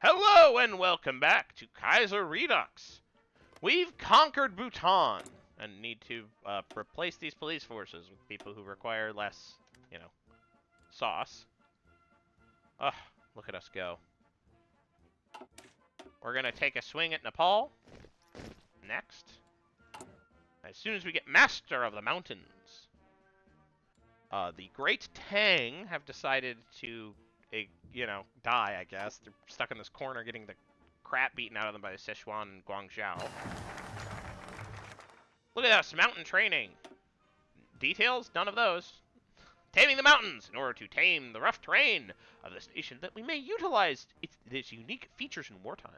Hello and welcome back to Kaiserredux. We've conquered Bhutan and need to replace these police forces with people who require less, sauce. Ugh, look at us go. We're gonna take a swing at Nepal next. As soon as we get master of the mountains. The Great Tang have decided to, die, I guess. They're stuck in this corner getting the crap beaten out of them by the Sichuan and Guangzhou. Look at us, mountain training. Details? None of those. Taming the mountains in order to tame the rough terrain of this nation that we may utilize its unique features in wartime.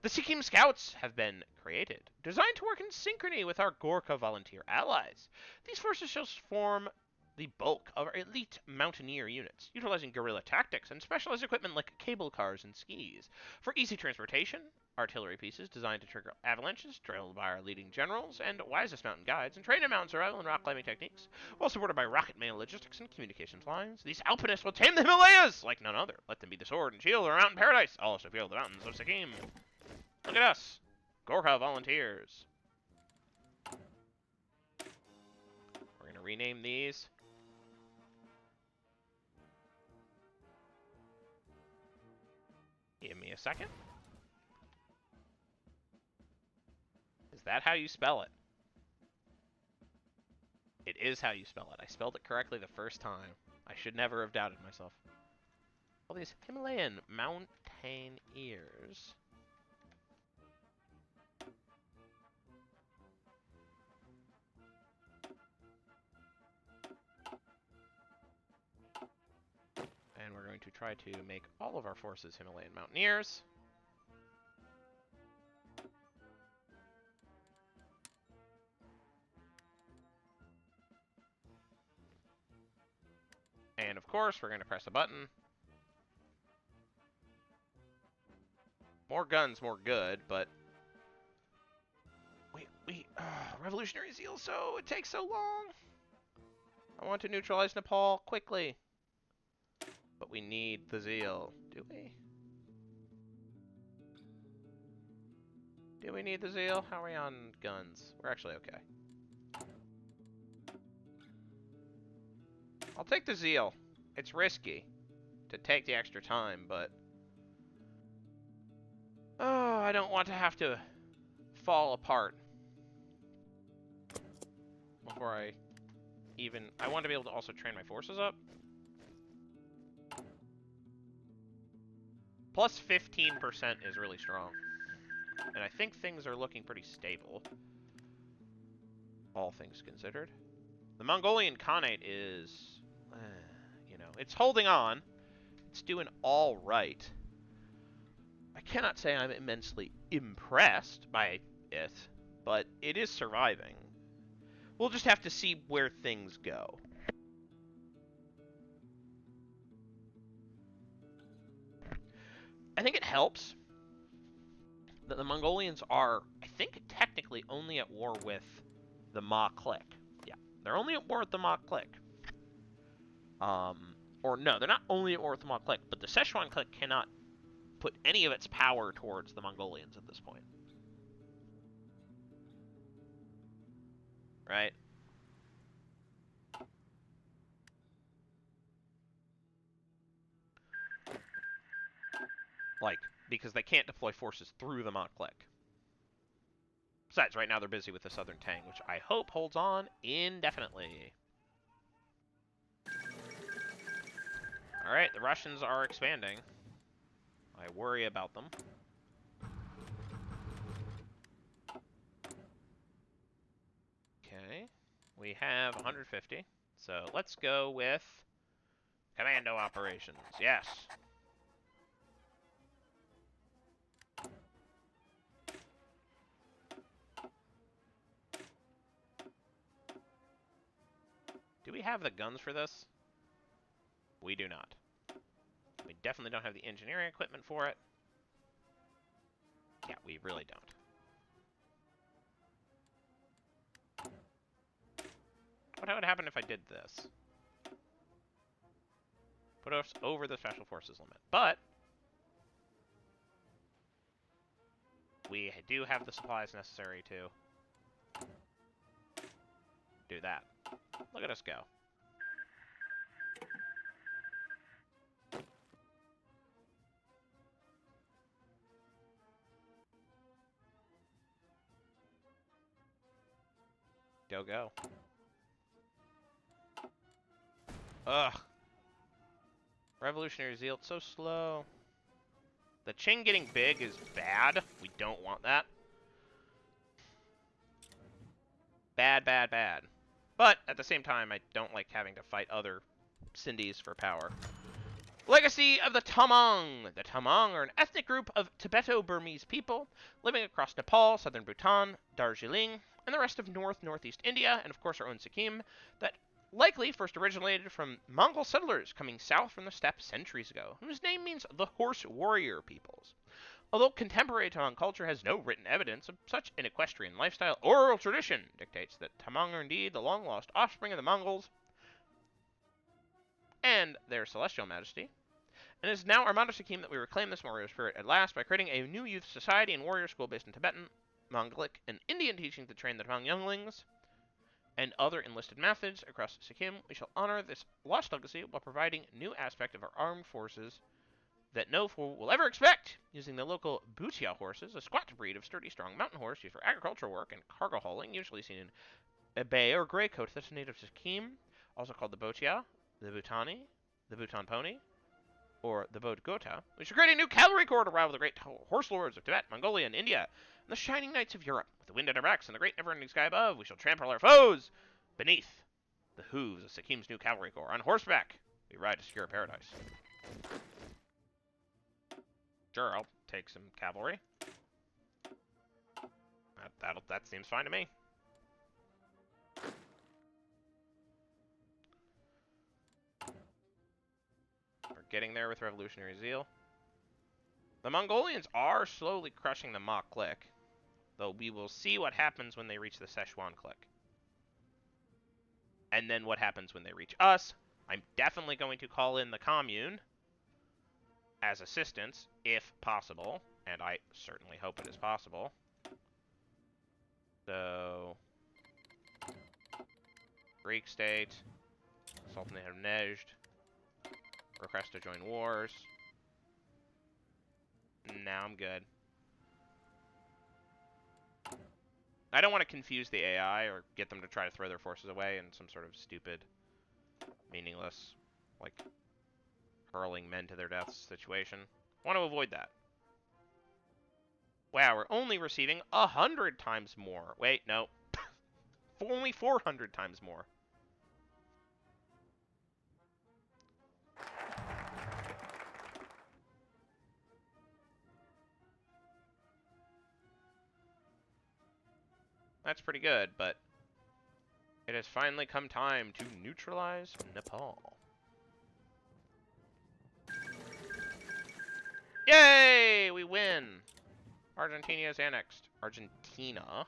The Sikkim Scouts have been created, designed to work in synchrony with our Gorkha volunteer allies. These forces shall form the bulk of our elite mountaineer units, utilizing guerrilla tactics and specialized equipment like cable cars and skis. For easy transportation, artillery pieces designed to trigger avalanches, drilled by our leading generals and wisest mountain guides, and trained in mountain survival and rock climbing techniques, while supported by rocket mail logistics and communications lines. These alpinists will tame the Himalayas like none other. Let them be the sword and shield of our mountain paradise, also feel the mountains of Sikkim. Look at us, Gorkha volunteers. We're going to rename these. Give me a second. Is that how you spell it? It is how you spell it. I spelled it correctly the first time. I should never have doubted myself. All these Himalayan mountaineers. And we're going to try to make all of our forces Himalayan mountaineers. And of course, we're going to press a button. More guns, more good, but revolutionary zeal, so it takes so long. I want to neutralize Nepal quickly. But we need the zeal. Do we? Do we need the zeal? How are we on guns? We're actually okay. I'll take the zeal. It's risky to take the extra time, but oh, I don't want to have to fall apart before I want to be able to also train my forces up. Plus 15% is really strong. And I think things are looking pretty stable. All things considered. The Mongolian Khanate is, it's holding on. It's doing all right. I cannot say I'm immensely impressed by it, but it is surviving. We'll just have to see where things go. I think it helps that the Mongolians are, I think, technically only at war with the Ma clique. Yeah, they're only at war with the Ma clique. Or no, they're not only at war with the Ma clique, but the Sichuan clique cannot put any of its power towards the Mongolians at this point. Right? Like, because they can't deploy forces through the Ma clique. Besides, right now they're busy with the Southern Tang, which I hope holds on indefinitely. Alright, the Russians are expanding. I worry about them. Okay, we have 150. So let's go with commando operations. Yes. Do we have the guns for this? We do not. We definitely don't have the engineering equipment for it. Yeah, we really don't. What would happen if I did this? Put us over the Special Forces limit. But we do have the supplies necessary to do that. Look at us go. Go, go. Ugh. Revolutionary zeal, it's so slow. The Qing getting big is bad. We don't want that. Bad, bad, bad. But, at the same time, I don't like having to fight other Sindhis for power. Legacy of the Tamang. The Tamang are an ethnic group of Tibeto-Burmese people living across Nepal, southern Bhutan, Darjeeling, and the rest of northeast India, and of course our own Sikkim, that likely first originated from Mongol settlers coming south from the steppe centuries ago, whose name means the horse warrior peoples. Although contemporary Tamang culture has no written evidence of such an equestrian lifestyle, oral tradition dictates that Tamang are indeed the long-lost offspring of the Mongols and their celestial majesty. And it is now our Armando Sikkim that we reclaim this warrior spirit at last by creating a new youth society and warrior school based in Tibetan, Mongolic, and Indian teaching to train the Tamang younglings and other enlisted methods across Sikkim. We shall honor this lost legacy while providing a new aspect of our armed forces that no fool will ever expect, using the local Bhutia horses, a squat breed of sturdy, strong mountain horse used for agricultural work and cargo hauling, usually seen in a bay or gray coat that's native to Sikkim, also called the Bhutia, the Bhutani, the Bhutan pony, or the Bodgota. We shall create a new cavalry corps to rival the great horse lords of Tibet, Mongolia, and India, and the shining knights of Europe. With the wind at our backs and the great never-ending sky above, we shall trample our foes beneath the hooves of Sikkim's new cavalry corps. On horseback, we ride to secure paradise. Sure, I'll take some cavalry. That seems fine to me. We're getting there with revolutionary zeal. The Mongolians are slowly crushing the Mach clique, though we will see what happens when they reach the Szechuan clique. And then what happens when they reach us. I'm definitely going to call in the commune as assistance, if possible, and I certainly hope it is possible. So, Greek state, Sultanate of Nejd, request to join wars. Now I'm good. I don't want to confuse the AI or get them to try to throw their forces away in some sort of stupid, meaningless, like, hurling men to their deaths situation. I want to avoid that. Wow, we're only receiving 100 times more. Wait, no. Only 400 times more. That's pretty good, but it has finally come time to neutralize Nepal. Yay! We win! Argentina is annexed. Argentina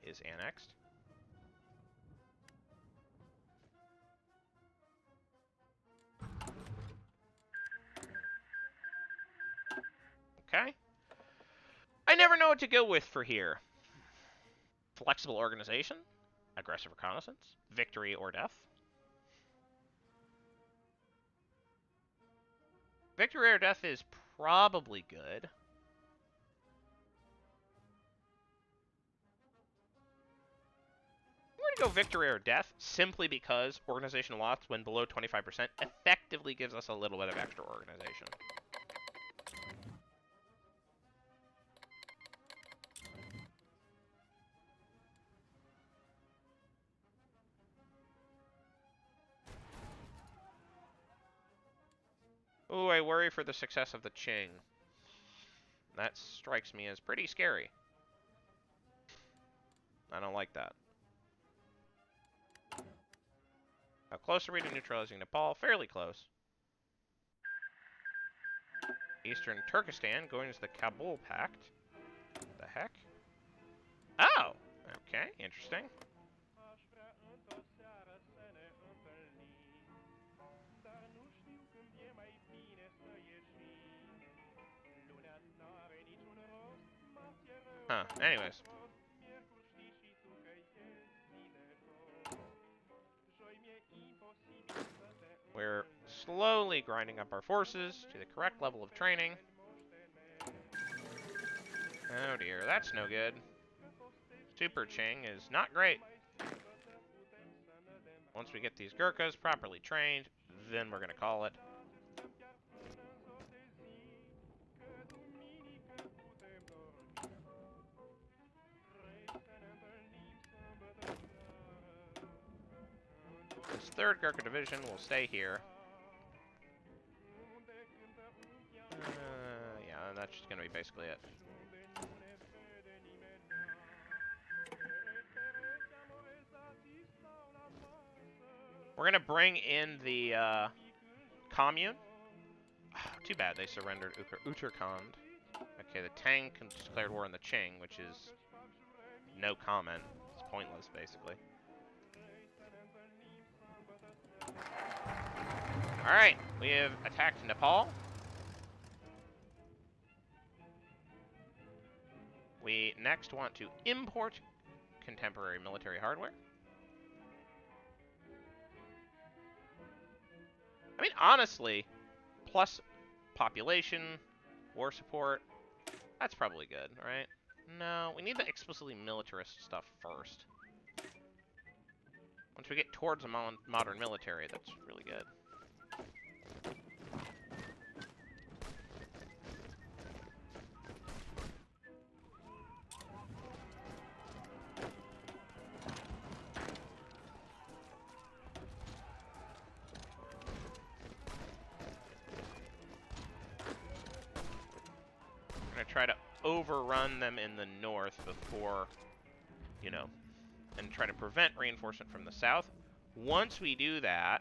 is annexed. Okay. I never know what to go with for here. Flexible organization, aggressive reconnaissance, victory or death. Victory or death is probably good. We're going to go victory or death simply because organizational loss when below 25% effectively gives us a little bit of extra organization. Ooh, I worry for the success of the Qing. That strikes me as pretty scary. I don't like that. How close are we to neutralizing Nepal? Fairly close. Eastern Turkestan going to the Kabul Pact. The heck? Oh! Okay, interesting. Huh. Anyways. We're slowly grinding up our forces to the correct level of training. Oh dear, that's no good. Super Ching is not great. Once we get these Gurkhas properly trained, then we're going to call it. This 3rd Gurkha Division will stay here. Yeah, that's just going to be basically it. We're going to bring in the commune. Oh, too bad they surrendered Uttarakhand. Okay, the Tang declared war on the Qing, which is no comment. It's pointless, basically. Alright, we have attacked Nepal. We next want to import contemporary military hardware. I mean, honestly, plus population, war support, that's probably good, right? No, we need the explicitly militarist stuff first. Once we get towards a modern military, that's really good. We're going to try to overrun them in the north before, you know, and try to prevent reinforcement from the south. Once we do that,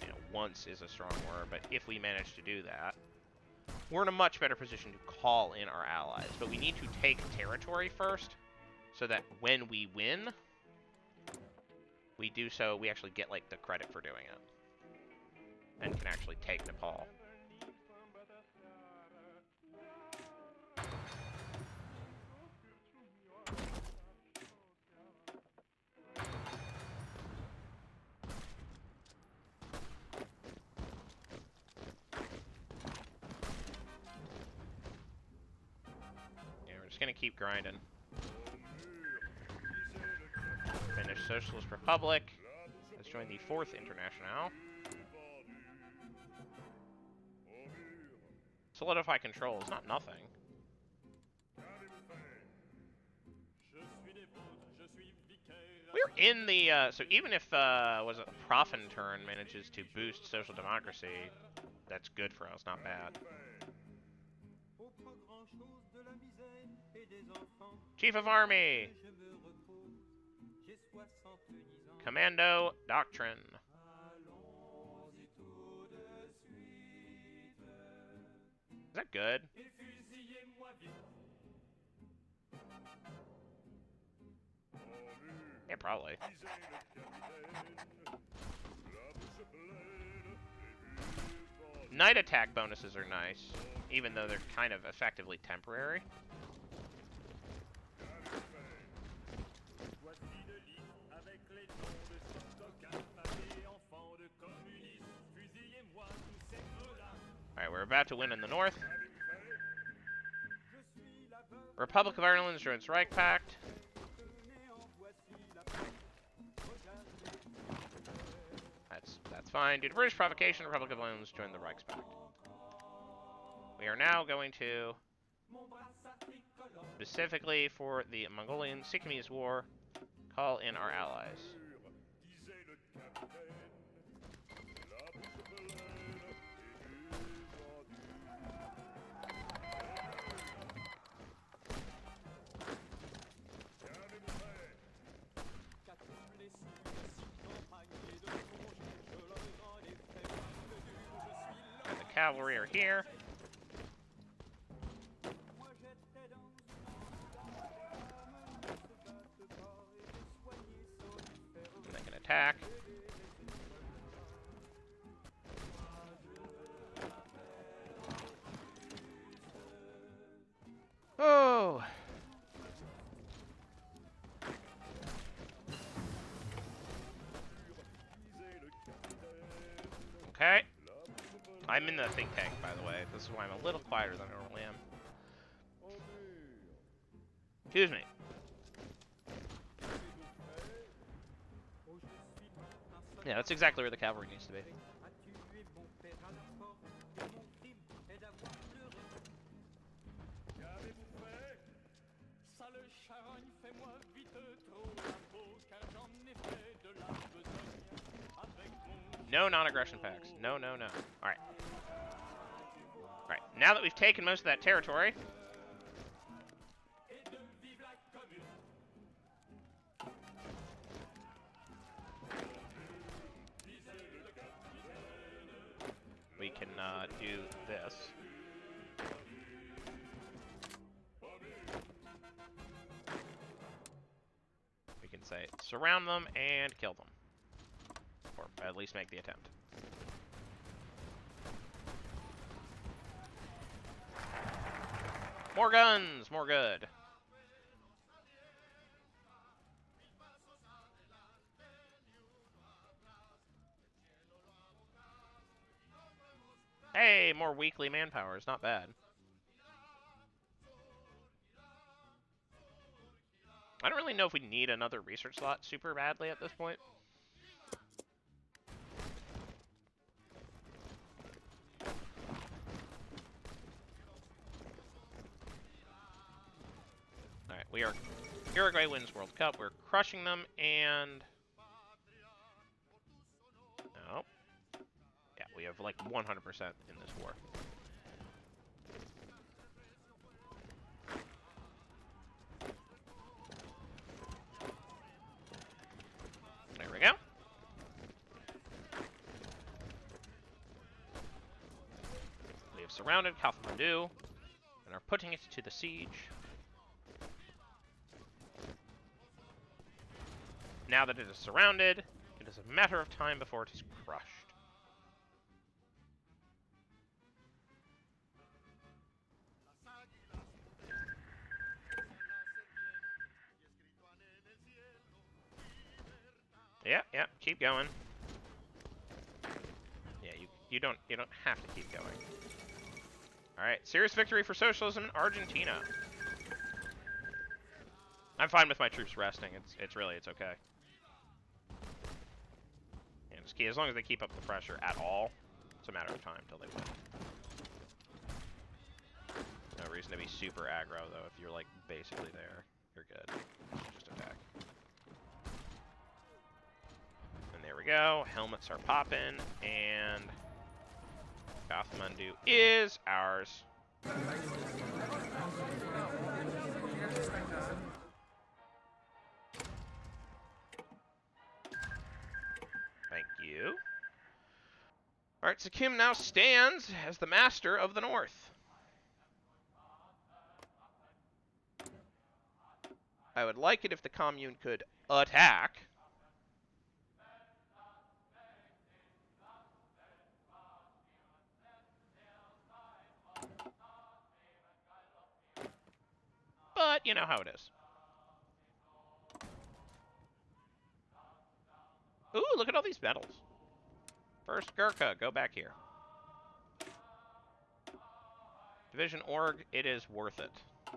you know, once is a strong word, but if we manage to do that, we're in a much better position to call in our allies. But we need to take territory first, so that when we win, we do so, we actually get, like, the credit for doing it. And can actually take Nepal. Gonna keep grinding. Finnish Socialist Republic has joined the 4th Internationale. Solidify control is not nothing. We're in the, so even if, was it Profintern manages to boost social democracy, that's good for us, not bad. Chief of Army! Commando Doctrine. Is that good? Yeah, probably. Night attack bonuses are nice, even though they're kind of effectively temporary. Alright, we're about to win in the north. Republic of Ireland joins Reich Pact. That's fine. Due to British provocation, Republic of Ireland joined the Reichspakt. We are now going to, specifically for the Mongolian Sikkimese War, call in our allies. Cavalry are here. And they can attack. Okay. I'm in the think tank, by the way. This is why I'm a little quieter than I normally am. Excuse me. Yeah, that's exactly where the cavalry needs to be. No non-aggression pacts. No, no, no. Alright. Alright, now that we've taken most of that territory... we can do this. We can say, surround them and kill them. Or at least make the attempt. More guns! More good. Hey, more weekly manpower is not bad. I don't really know if we need another research slot super badly at this point. Alright, we are... Uruguay wins World Cup. We're crushing them, and... No. Yeah, we have like 100% in this war. There we go. We have surrounded Kathmandu and are putting it to the siege. Now that it is surrounded, it is a matter of time before it is crushed. Yeah, yeah, keep going. Yeah, you don't have to keep going. All right, serious victory for socialism in Argentina. I'm fine with my troops resting. It's okay. And it's key as long as they keep up the pressure at all. It's a matter of time till they win. No reason to be super aggro though. If you're like basically there, you're good. Just attack. And there we go. Helmets are popping, and Kathmandu is ours. Thank you. Alright, Sikkim now stands as the master of the North. I would like it if the commune could attack. But you know how it is. Ooh, look at all these medals. First Gurkha, go back here. Division Org, it is worth it,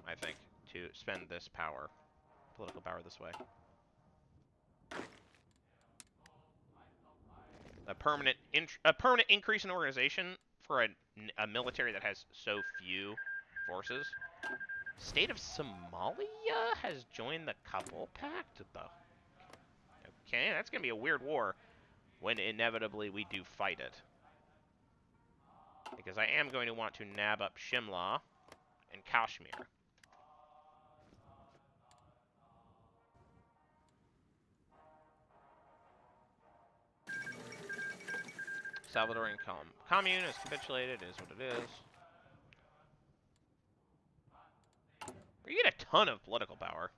I think, to spend this power, political power this way. A permanent increase in organization for a military that has so few forces. State of Somalia has joined the Kabul Pact. Okay, that's gonna be a weird war when inevitably we do fight it. Because I am going to want to nab up Shimla and Kashmir. Salvadorian commune is capitulated, is what it is. You get a ton of political power.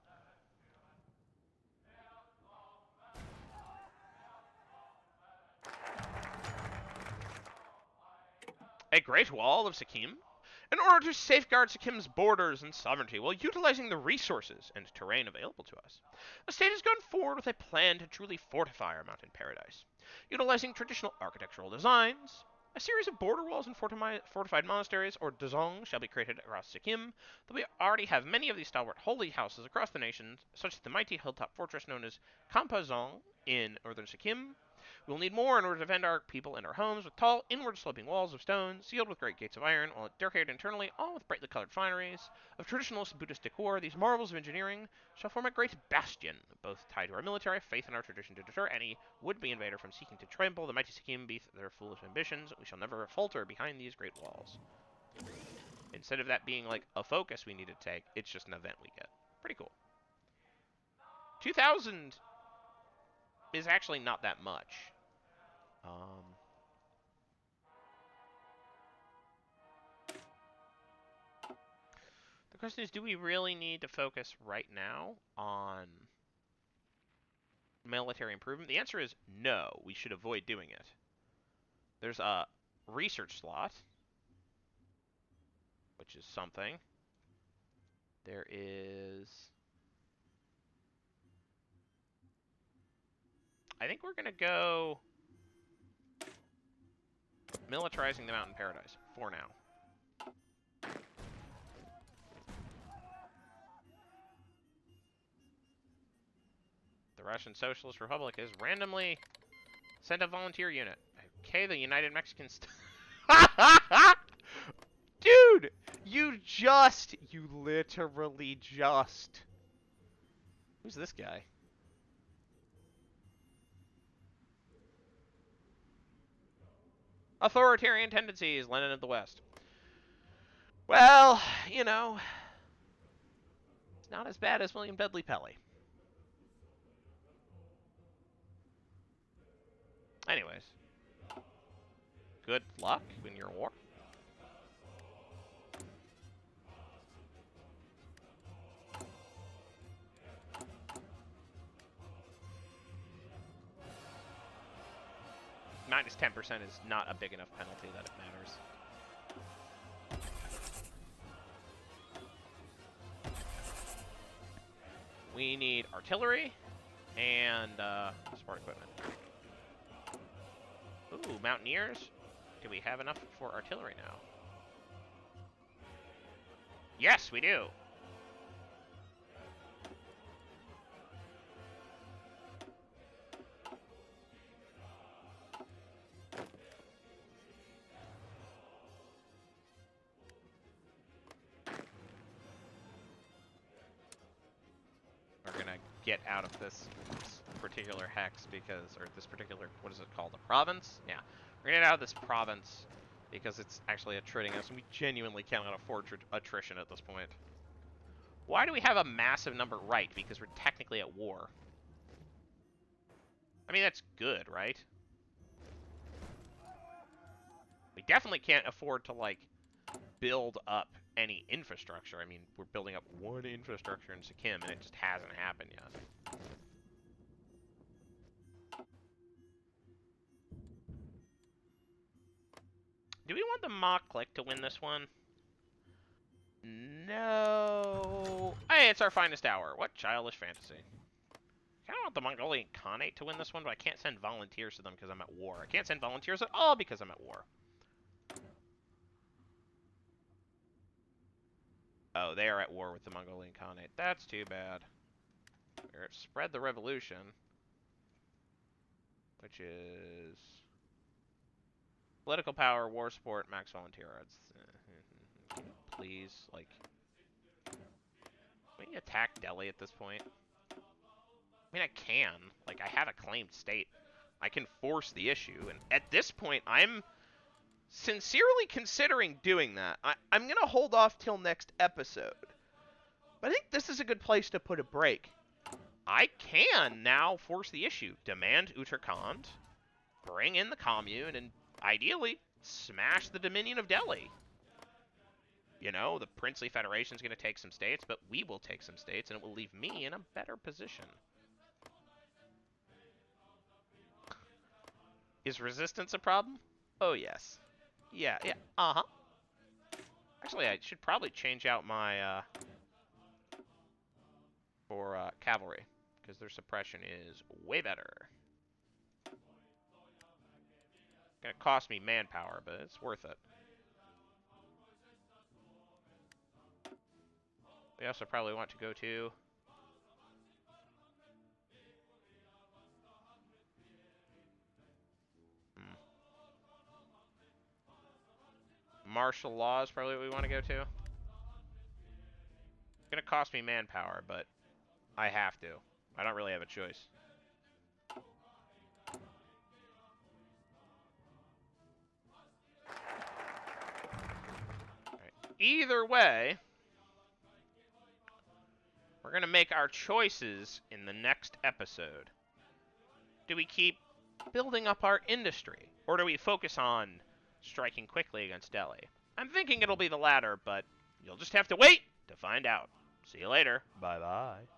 A Great Wall of Sikkim? in order to safeguard Sikkim's borders and sovereignty while utilizing the resources and terrain available to us. The state has gone forward with a plan to truly fortify our mountain paradise. Utilizing traditional architectural designs, a series of border walls and fortified monasteries, or dzong, shall be created across Sikkim, though we already have many of these stalwart holy houses across the nation, such as the mighty hilltop fortress known as Kampazong in northern Sikkim. We will need more in order to defend our people and our homes, with tall, inward-sloping walls of stone, sealed with great gates of iron, while decorated internally, all with brightly colored fineries. Of traditionalist Buddhist decor, these marvels of engineering shall form a great bastion, both tied to our military faith and our tradition to deter any would-be invader from seeking to trample the mighty Sikkim beneath their foolish ambitions. We shall never falter behind these great walls. Instead of that being like a focus we need to take, it's just an event we get. Pretty cool. 2,000 is actually not that much. The question is, do we really need to focus right now on military improvement? The answer is no. We should avoid doing it. There's a research slot, which is something. There is... I think we're going to go militarizing the mountain paradise for now. The Russian Socialist Republic has randomly sent a volunteer unit. Okay, the United Mexicans... Dude! You literally just... Who's this guy? Authoritarian tendencies, Lenin of the West. Well, you know, it's not as bad as William Dudley Pelley. Anyways, good luck in your war. Minus 10% is not a big enough penalty that it matters. We need artillery and support equipment. Ooh, mountaineers. Do we have enough for artillery now? Yes, we do. Get out of this particular hex because, or this particular, what is it called, a province? Yeah, we're gonna get out of this province because it's actually attriting us, and we genuinely cannot afford attrition at this point. Why do we have a massive number? Right, because we're technically at war. I mean, that's good, right? We definitely can't afford to, like, build up any infrastructure. I mean, we're building up one infrastructure in Sikkim, and it just hasn't happened yet. Do we want the mock click to win this one? No. Hey, it's our finest hour. What childish fantasy. I kind of want the Mongolian Khanate to win this one, but I can't send volunteers to them because I'm at war. I can't send volunteers at all because I'm at war. Oh, they are at war with the Mongolian Khanate. That's too bad. Spread the revolution. Which is... political power, war support, max volunteer odds. Please, like... Can we attack Delhi at this point? I mean, I can. Like, I have a claimed state. I can force the issue. And at this point, I'm sincerely considering doing that. I'm going to hold off till next episode. But I think this is a good place to put a break. I can now force the issue. Demand Uttarakhand, bring in the commune, and ideally smash the Dominion of Delhi. You know, the Princely Federation is going to take some states, but we will take some states, and it will leave me in a better position. Is resistance a problem? Oh, yes. Yeah, uh-huh. Actually, I should probably change out my for cavalry, because their suppression is way better. Gonna cost me manpower, but it's worth it. We also probably want to go to martial law is probably what we want to go to. It's gonna cost me manpower, but I have to. I don't really have a choice. Right. Either way, we're gonna make our choices in the next episode. Do we keep building up our industry, or do we focus on striking quickly against Delhi? I'm thinking it'll be the latter, but you'll just have to wait to find out. See you later. Bye-bye.